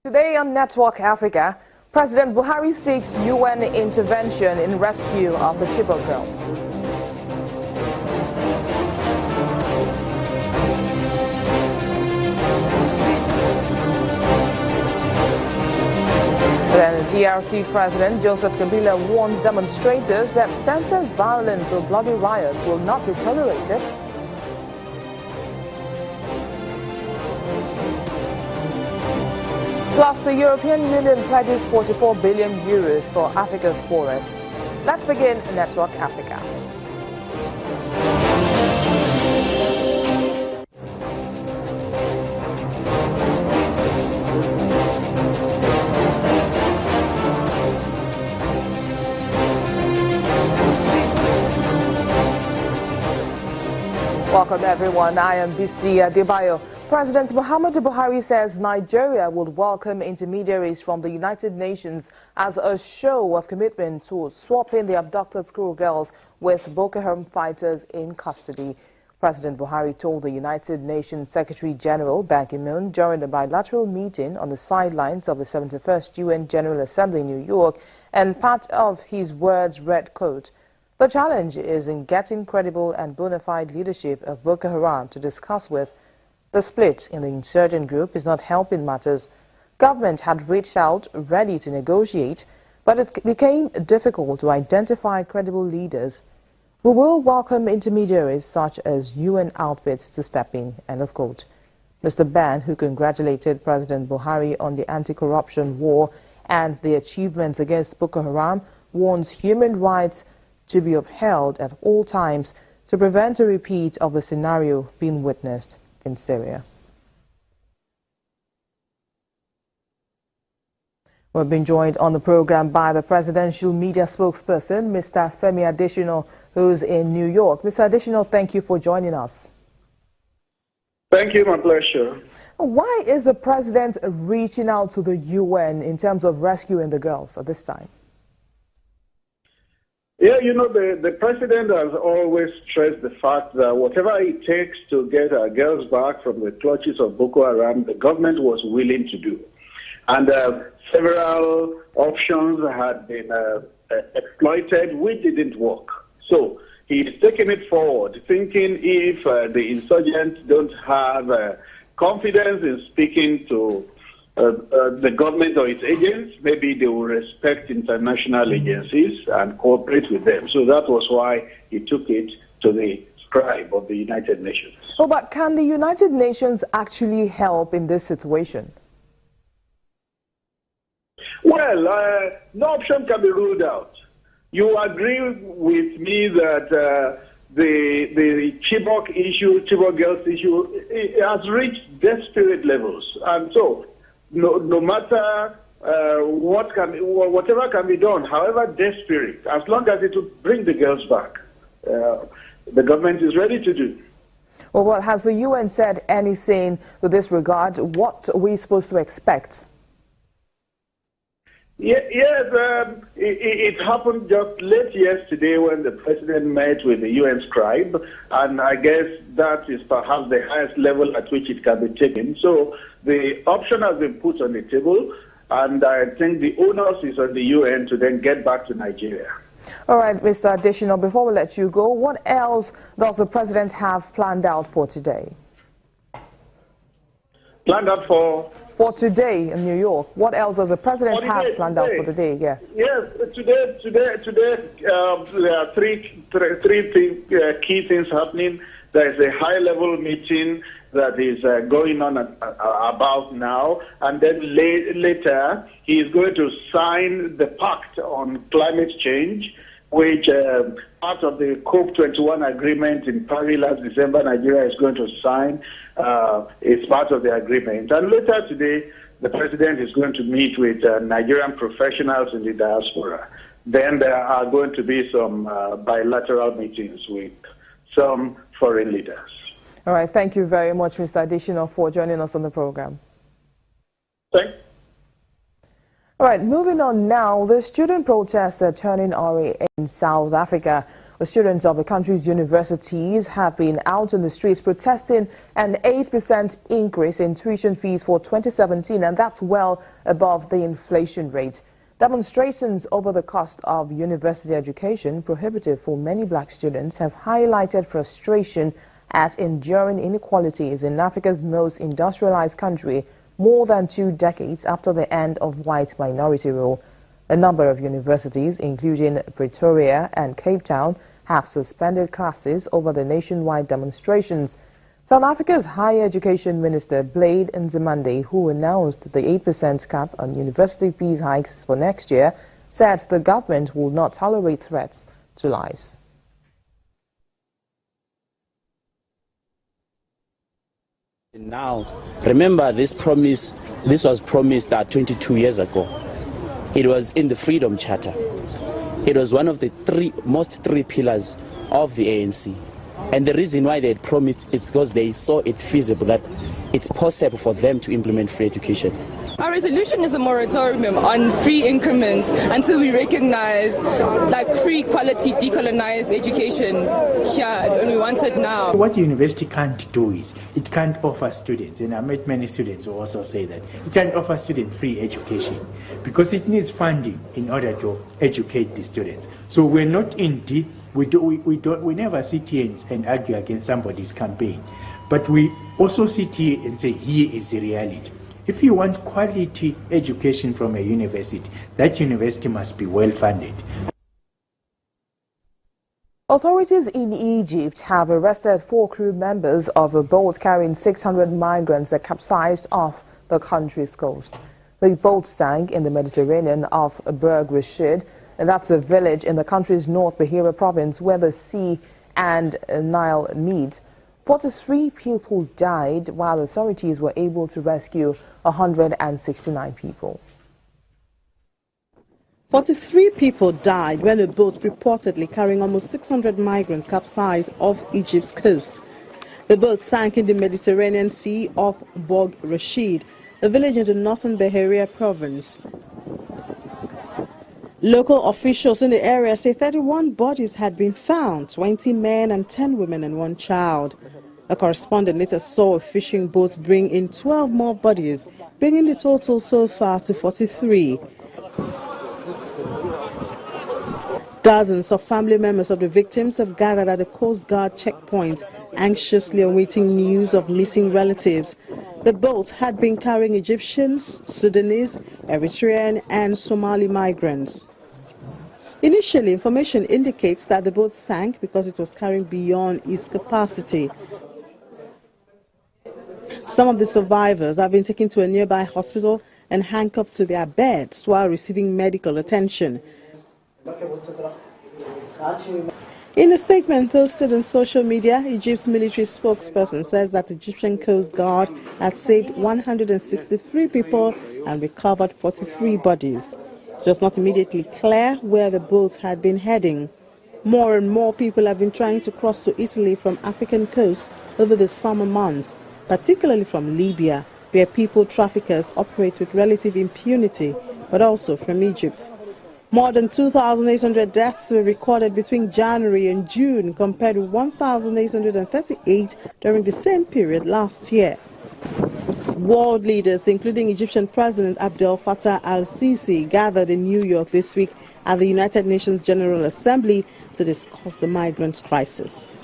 Today on Network Africa, President Buhari seeks UN intervention in rescue of the Chibok girls. Then DRC President Joseph Kabila warns demonstrators that senseless violence or bloody riots will not be tolerated. Plus, the European Union pledges 44 billion euros for Africa's poorest. Let's begin Network Africa. Welcome everyone, I am BC Adebayo. President Muhammadu Buhari says Nigeria would welcome intermediaries from the United Nations as a show of commitment to swapping the abducted schoolgirls with Boko Haram fighters in custody. President Buhari told the United Nations Secretary General Ban Ki-moon during a bilateral meeting on the sidelines of the 71st UN General Assembly in New York, and part of his words read, quote, "The challenge is in getting credible and bona fide leadership of Boko Haram to discuss with. The split in the insurgent group is not helping matters. Government had reached out ready to negotiate, but it became difficult to identify credible leaders. We will welcome intermediaries such as UN outfits to step in," end of quote. Mr. Ban, who congratulated President Buhari on the anti-corruption war and the achievements against Boko Haram, warns human rights to be upheld at all times to prevent a repeat of the scenario being witnessed in Syria. We've been joined on the program by the presidential media spokesperson, Mr. Femi Adesina, who's in New York. Mr. Adesina, thank you for joining us. Thank you, my pleasure. Why is the president reaching out to the UN in terms of rescuing the girls at this time? Yeah, you know, the president has always stressed the fact that whatever it takes to get our girls back from the clutches of Boko Haram, the government was willing to do. And several options had been exploited, which didn't work. So he's taking it forward, thinking if the insurgents don't have confidence in speaking to the government or its agents, maybe they will respect international agencies and cooperate with them. So that was why he took it to the scribe of the United Nations. Oh, but can the United Nations actually help in this situation? Well, no option can be ruled out. You agree with me that the Chibok issue, Chibok girls issue, it has reached desperate levels. And so no matter whatever can be done, however desperate, as long as it will bring the girls back, the government is ready to do. Well, has the UN said anything to this regard? What are we supposed to expect? Yes, it happened just late yesterday when the president met with the UN scribe, and I guess that is perhaps the highest level at which it can be taken. So the option has been put on the table, and I think the onus is on the UN to then get back to Nigeria. All right, Mr. Adesina, before we let you go, what else does the president have planned out for today? Planned out for today in New York. What else does the president have planned out for today? Yes. Yes, today there are three key things happening. There is a high-level meeting that is going on about now, and then later he is going to sign the pact on climate change, which part of the COP21 agreement in Paris last December, Nigeria is going to sign. It's part of the agreement. And later today, the president is going to meet with Nigerian professionals in the diaspora. Then there are going to be some bilateral meetings with some foreign leaders. All right. Thank you very much, Mr. Adesina, for joining us on the program. Thanks. All right, moving on now. The student protests are turning Ori in South Africa The students of the country's universities have been out on the streets protesting an 8% increase in tuition fees for 2017, and that's well above the inflation rate. Demonstrations over the cost of university education, prohibitive for many black students, have highlighted frustration at enduring inequalities in Africa's most industrialized country more than 2 decades after the end of white minority rule. A number of universities, including Pretoria and Cape Town, have suspended classes over the nationwide demonstrations. South Africa's Higher Education Minister Blade Nzimande, who announced the 8% cap on university fees hikes for next year, said the government will not tolerate threats to lives. Now, remember this was promised 22 years ago. It was in the Freedom Charter. It was one of the three pillars of the ANC. And the reason why they had promised is because they saw it feasible that it's possible for them to implement free education. Our resolution is a moratorium on free increments until we recognize free quality decolonized education here, and we want it now. What the university can't do is it can't offer students, and I met many students who also say that it can't offer students free education because it needs funding in order to educate the students. So we're not in deep. We never sit here and argue against somebody's campaign, but we also sit here and say here is the reality. If you want quality education from a university, that university must be well funded. Authorities in Egypt have arrested 4 crew members of a boat carrying 600 migrants that capsized off the country's coast. The boat sank in the Mediterranean off Berg Rashid, and that's a village in the country's North Bahira province where the sea and Nile meet. 43 people died while authorities were able to rescue 169 people. 43 people died when a boat reportedly carrying almost 600 migrants capsized off Egypt's coast. The boat sank in the Mediterranean Sea off Berg Rashid, a village in the northern Bahira province. Local officials in the area say 31 bodies had been found, 20 men and 10 women and 1 child. A correspondent later saw a fishing boat bring in 12 more bodies, bringing the total so far to 43. Dozens of family members of the victims have gathered at the Coast Guard checkpoint, anxiously awaiting news of missing relatives. The boat had been carrying Egyptians, Sudanese, Eritrean and Somali migrants. Initially, information indicates that the boat sank because it was carrying beyond its capacity. Some of the survivors have been taken to a nearby hospital and handcuffed to their beds while receiving medical attention. In a statement posted on social media, Egypt's military spokesperson says that the Egyptian Coast Guard has saved 163 people and recovered 43 bodies. Just not immediately clear where the boat had been heading. More and more people have been trying to cross to Italy from African coast over the summer months, particularly from Libya, where people traffickers operate with relative impunity, but also from Egypt. More than 2,800 deaths were recorded between January and June, compared to 1,838 during the same period last year. World leaders, including Egyptian President Abdel Fattah al-Sisi, gathered in New York this week at the United Nations General Assembly to discuss the migrant crisis.